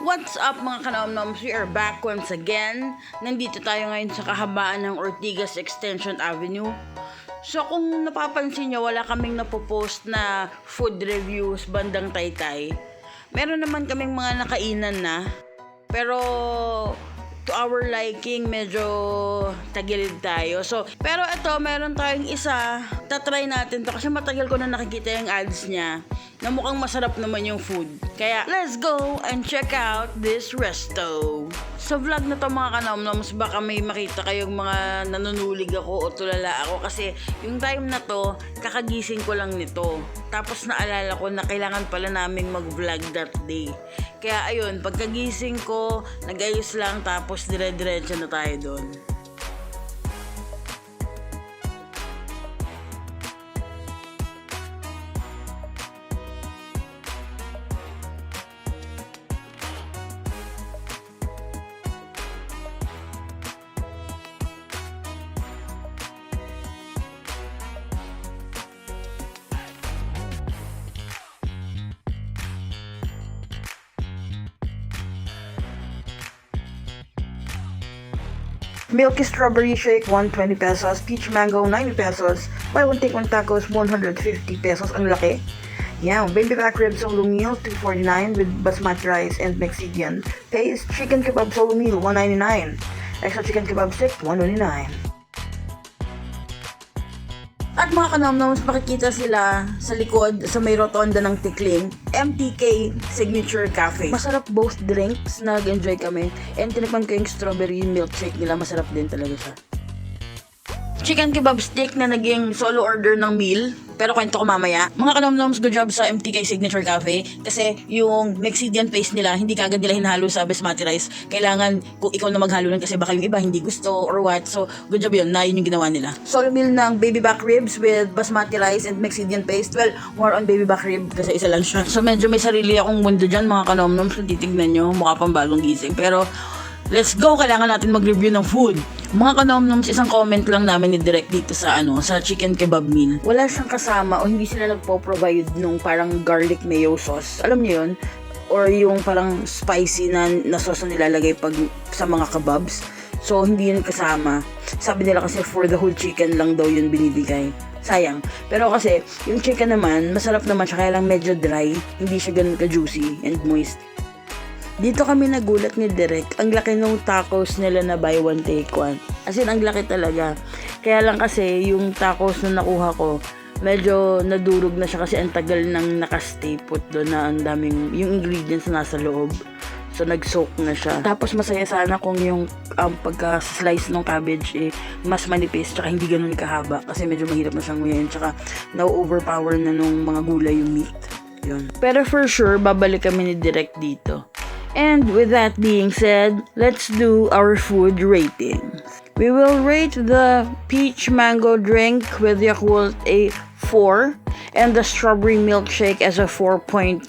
What's up mga kanomnoms? We are back once again. Nandito tayo ngayon sa kahabaan ng Ortigas Extension Avenue. So kung napapansin nyo, wala kaming napopost na food reviews bandang Taytay. Meron naman kaming mga nakainan na. Pero to our liking, medyo tagilid tayo. So, pero ito, meron tayong isa. Tatry natin to kasi matagal ko na nakikita yung ads niya na mukhang masarap naman yung food. Kaya, let's go and check out this resto. Sa vlog na to mga kanomnoms, baka may makita kayong mga nanunulig ako o tulala ako kasi yung time na to, kakagising ko lang nito. Tapos naalala ko na kailangan pala naming mag-vlog that day. Kaya ayun, pagkagising ko, nag-ayos lang tapos dire-diretso na tayo doon. Milky strawberry shake, 120 pesos. Peach mango, 90 pesos. Buy one take one tacos, 150 pesos. Ang laki. Yeah, baby back rib solo meal, 249 with basmati rice and Mexican paste. Chicken kebab solo meal, 199. Extra chicken kebab stick, 129. At mga kanomnoms, makikita sila sa likod sa may rotonda ng Tikling, MTK Signature Cafe. Masarap both drinks, nag-enjoy kami. And tinikman ko yung strawberry milkshake nila, masarap din talaga siya. Chicken kebab stick na naging solo order ng meal, pero kwento ko mamaya. Mga kanomnoms, good job sa MTK Signature Cafe kasi yung Mexican paste nila, hindi kagad nila hinalo sa basmati rice. Kailangan kung ikaw na maghalo nun kasi baka yung iba hindi gusto or what. So, good job yun na yun yung ginawa nila. Solo meal ng baby back ribs with basmati rice and Mexican paste. Well, more on baby back rib kasi isa lang siya. So, medyo may sarili akong mundo dyan mga kanomnoms. Kung titignan nyo, mukha pang bagong gising. Pero, let's go! Kailangan natin mag-review ng food. Mga kanomnoms, isang comment lang namin ni Direct dito sa sa chicken kebab meal. Wala siyang kasama o hindi sila nagpo-provide nung parang garlic mayo sauce. Alam niyo yun? Or yung parang spicy na sauce na nilalagay pag sa mga kebabs. So, hindi yun kasama. Sabi nila kasi for the whole chicken lang daw yun binibigay. Sayang. Pero kasi, yung chicken naman, masarap naman siya, kaya lang medyo dry. Hindi siya ganun ka-juicy and moist. Dito kami nagulat ni Direk. Ang laki ng tacos nila na buy one take one. As in, ang laki talaga. Kaya lang kasi, yung tacos na nakuha ko, medyo nadurog na siya kasi ang tagal nang nakastay put doon na ang daming, yung ingredients na nasa loob. So, nag-soak na siya. Tapos, masaya sana kung yung pagka-slice ng cabbage mas manipis, tsaka hindi ganun kahaba. Kasi medyo mahirap na siyang nguyain. Tsaka, na-overpower na nung mga gulay yung meat. Yun. Pero for sure, babalik kami ni Direk dito. And with that being said, let's do our food ratings. We will rate the peach mango drink with Yakult a 4 and the strawberry milkshake as a 4.3.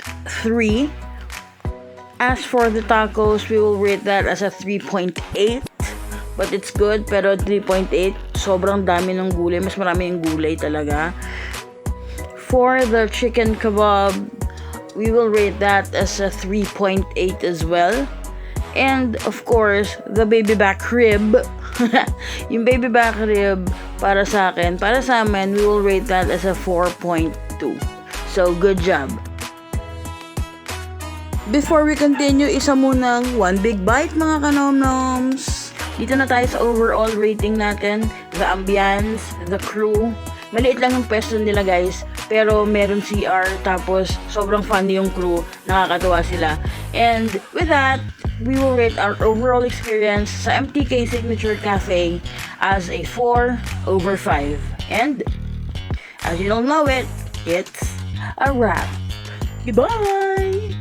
As for the tacos, we will rate that as a 3.8. But it's good, pero 3.8, sobrang dami ng gulay. Mas marami yung gulay talaga. For the chicken kebab, we will rate that as a 3.8 as well. And of course, the baby back rib. Yung baby back rib para sa akin, para sa amin, we will rate that as a 4.2. So, good job. Before we continue, isa munang one big bite mga kanomnoms. Dito na tayo sa overall rating natin. The ambience, the crew. Maliit lang yung pwesto nila guys, pero meron CR, tapos sobrang funny yung crew, nakakatuwa sila. And with that, we will rate our overall experience sa MTK Signature Cafe as a 4/5. And, as you don't know it, it's a wrap. Goodbye!